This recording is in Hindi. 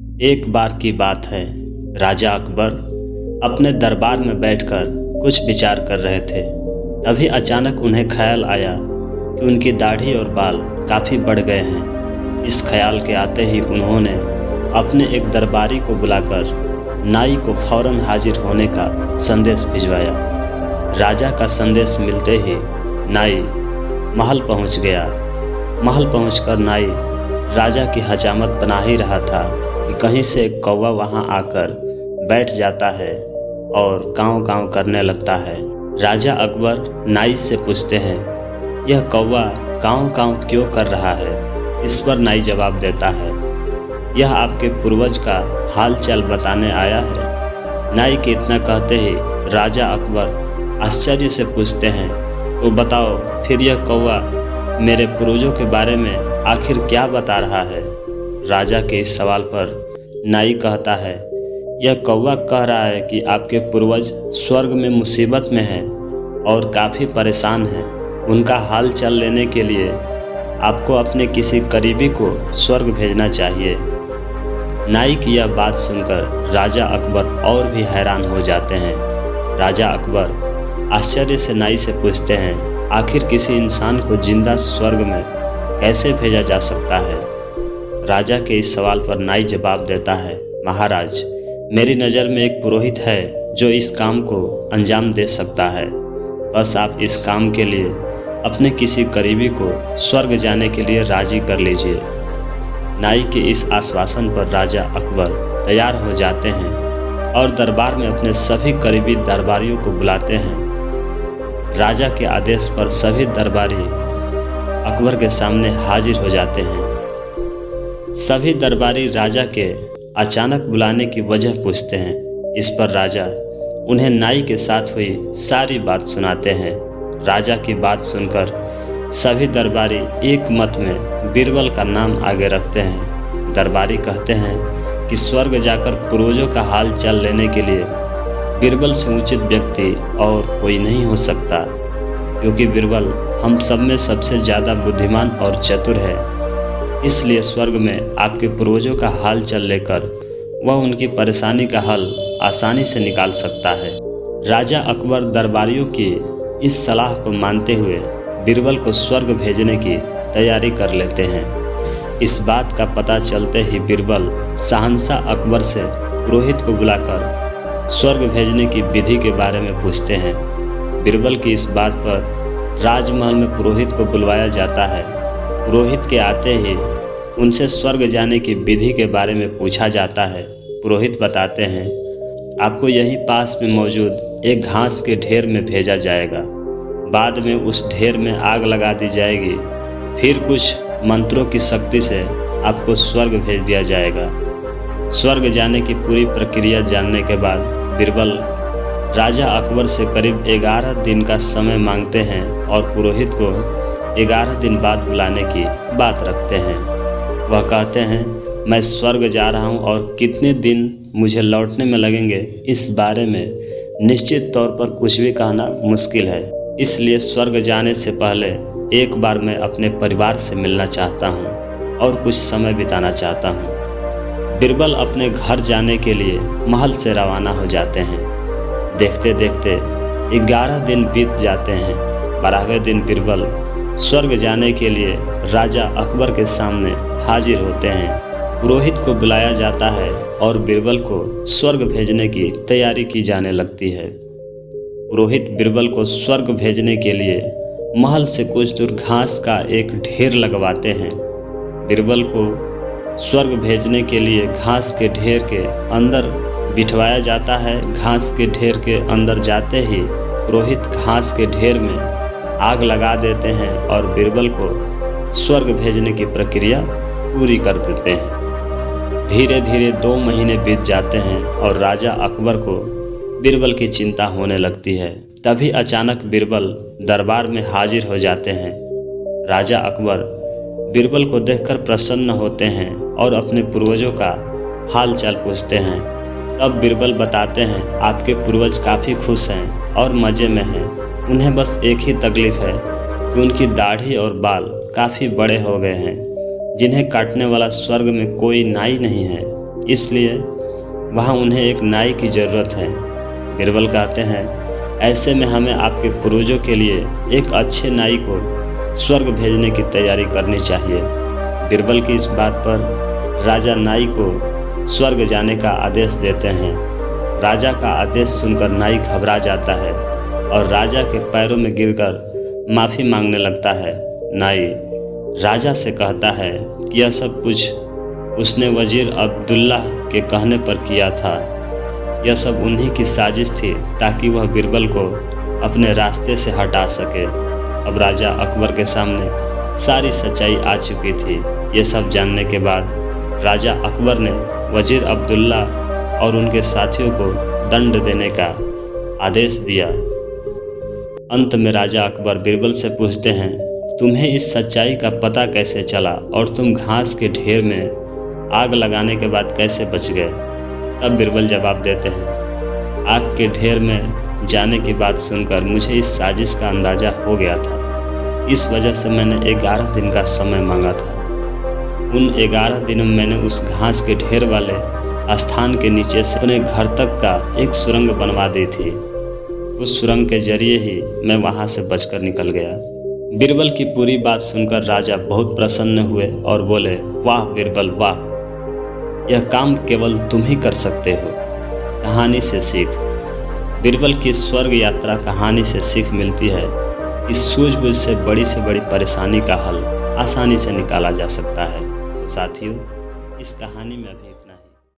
एक बार की बात है, राजा अकबर अपने दरबार में बैठकर कुछ विचार कर रहे थे। तभी अचानक उन्हें ख्याल आया कि उनकी दाढ़ी और बाल काफ़ी बढ़ गए हैं। इस ख्याल के आते ही उन्होंने अपने एक दरबारी को बुलाकर नाई को फौरन हाजिर होने का संदेश भिजवाया। राजा का संदेश मिलते ही नाई महल पहुंच गया। महल पहुंचकर नाई राजा की हजामत बना ही रहा था कि कहीं से एक कौवा वहां आकर बैठ जाता है और काँव काँव करने लगता है। राजा अकबर नाई से पूछते हैं, यह कौवा काँव काँव क्यों कर रहा है? इस पर नाई जवाब देता है, यह आपके पूर्वज का हाल चाल बताने आया है। नाई के इतना कहते ही राजा अकबर आश्चर्य से पूछते हैं, तो बताओ फिर यह कौवा मेरे पूर्वजों के बारे में आखिर क्या बता रहा है? राजा के इस सवाल पर नाई कहता है, यह कौवा कह रहा है कि आपके पूर्वज स्वर्ग में मुसीबत में हैं और काफ़ी परेशान हैं। उनका हाल चाल लेने के लिए आपको अपने किसी करीबी को स्वर्ग भेजना चाहिए। नाई की यह बात सुनकर राजा अकबर और भी हैरान हो जाते हैं। राजा अकबर आश्चर्य से नाई से पूछते हैं, आखिर किसी इंसान को जिंदा स्वर्ग में कैसे भेजा जा सकता है? राजा के इस सवाल पर नाई जवाब देता है, महाराज, मेरी नज़र में एक पुरोहित है जो इस काम को अंजाम दे सकता है। बस आप इस काम के लिए अपने किसी करीबी को स्वर्ग जाने के लिए राजी कर लीजिए। नाई के इस आश्वासन पर राजा अकबर तैयार हो जाते हैं और दरबार में अपने सभी करीबी दरबारियों को बुलाते हैं। राजा के आदेश पर सभी दरबारी अकबर के सामने हाजिर हो जाते हैं। सभी दरबारी राजा के अचानक बुलाने की वजह पूछते हैं। इस पर राजा उन्हें नाई के साथ हुई सारी बात सुनाते हैं। राजा की बात सुनकर सभी दरबारी एक मत में बीरबल का नाम आगे रखते हैं। दरबारी कहते हैं कि स्वर्ग जाकर पूर्वजों का हाल चाल लेने के लिए बीरबल से उचित व्यक्ति और कोई नहीं हो सकता, क्योंकि बीरबल हम सब में सबसे ज़्यादा बुद्धिमान और चतुर है। इसलिए स्वर्ग में आपके पूर्वजों का हाल चाल लेकर वह उनकी परेशानी का हल आसानी से निकाल सकता है। राजा अकबर दरबारियों की इस सलाह को मानते हुए बीरबल को स्वर्ग भेजने की तैयारी कर लेते हैं। इस बात का पता चलते ही बीरबल शहंशाह अकबर से पुरोहित को बुलाकर स्वर्ग भेजने की विधि के बारे में पूछते हैं। बीरबल की इस बात पर राजमहल में पुरोहित को बुलवाया जाता है। पुरोहित के आते ही उनसे स्वर्ग जाने की विधि के बारे में पूछा जाता है। पुरोहित बताते हैं, आपको यहीं पास में मौजूद एक घास के ढेर में भेजा जाएगा। बाद में उस ढेर में आग लगा दी जाएगी। फिर कुछ मंत्रों की शक्ति से आपको स्वर्ग भेज दिया जाएगा। स्वर्ग जाने की पूरी प्रक्रिया जानने के बाद बीरबल राजा अकबर से करीब 11 दिन का समय मांगते हैं और पुरोहित को 11 दिन बाद बुलाने की बात रखते हैं। वह कहते हैं, मैं स्वर्ग जा रहा हूं और कितने दिन मुझे लौटने में लगेंगे इस बारे में निश्चित तौर पर कुछ भी कहना मुश्किल है। इसलिए स्वर्ग जाने से पहले एक बार मैं अपने परिवार से मिलना चाहता हूं और कुछ समय बिताना चाहता हूं। बीरबल अपने घर जाने के लिए महल से रवाना हो जाते हैं। देखते देखते 11 दिन बीत जाते हैं। 12वें दिन बीरबल स्वर्ग जाने के लिए राजा अकबर के सामने हाजिर होते हैं। पुरोहित को बुलाया जाता है और बीरबल को स्वर्ग भेजने की तैयारी की जाने लगती है। पुरोहित बीरबल को स्वर्ग भेजने के लिए महल से कुछ दूर घास का एक ढेर लगवाते हैं। बीरबल को स्वर्ग भेजने के लिए घास के ढेर के अंदर बिठवाया जाता है। घास के ढेर के अंदर जाते ही पुरोहित घास के ढेर में आग लगा देते हैं और बीरबल को स्वर्ग भेजने की प्रक्रिया पूरी कर देते हैं। धीरे धीरे 2 महीने बीत जाते हैं और राजा अकबर को बीरबल की चिंता होने लगती है। तभी अचानक बीरबल दरबार में हाजिर हो जाते हैं। राजा अकबर बीरबल को देखकर प्रसन्न होते हैं और अपने पूर्वजों का हाल चाल पूछते हैं। तब बीरबल बताते हैं, आपके पूर्वज काफ़ी खुश हैं और मज़े में हैं। उन्हें बस एक ही तकलीफ़ है कि उनकी दाढ़ी और बाल काफ़ी बड़े हो गए हैं, जिन्हें काटने वाला स्वर्ग में कोई नाई नहीं है। इसलिए वहाँ उन्हें एक नाई की ज़रूरत है। बीरबल कहते हैं, ऐसे में हमें आपके पूर्वजों के लिए एक अच्छे नाई को स्वर्ग भेजने की तैयारी करनी चाहिए। बीरबल की इस बात पर राजा नाई को स्वर्ग जाने का आदेश देते हैं। राजा का आदेश सुनकर नाई घबरा जाता है और राजा के पैरों में गिरकर माफ़ी मांगने लगता है। नाई राजा से कहता है कि यह सब कुछ उसने वजीर अब्दुल्ला के कहने पर किया था। यह सब उन्हीं की साजिश थी ताकि वह बीरबल को अपने रास्ते से हटा सके। अब राजा अकबर के सामने सारी सच्चाई आ चुकी थी। ये सब जानने के बाद राजा अकबर ने वजीर अब्दुल्ला और उनके साथियों को दंड देने का आदेश दिया। अंत में राजा अकबर बीरबल से पूछते हैं, तुम्हें इस सच्चाई का पता कैसे चला और तुम घास के ढेर में आग लगाने के बाद कैसे बच गए? तब बीरबल जवाब देते हैं, आग के ढेर में जाने की बात सुनकर मुझे इस साजिश का अंदाज़ा हो गया था। इस वजह से मैंने 11 दिन का समय मांगा था। उन 11 दिनों में मैंने उस घास के ढेर वाले स्थान के नीचे से अपने घर तक का एक सुरंग बनवा दी थी। उस सुरंग के जरिए ही मैं वहाँ से बचकर निकल गया। बीरबल की पूरी बात सुनकर राजा बहुत प्रसन्न हुए और बोले, वाह बीरबल वाह, यह काम केवल तुम ही कर सकते हो। कहानी से सीख। बीरबल की स्वर्ग यात्रा कहानी से सीख मिलती है कि सूझबूझ से बड़ी परेशानी का हल आसानी से निकाला जा सकता है। तो साथियों, इस कहानी में अभी इतना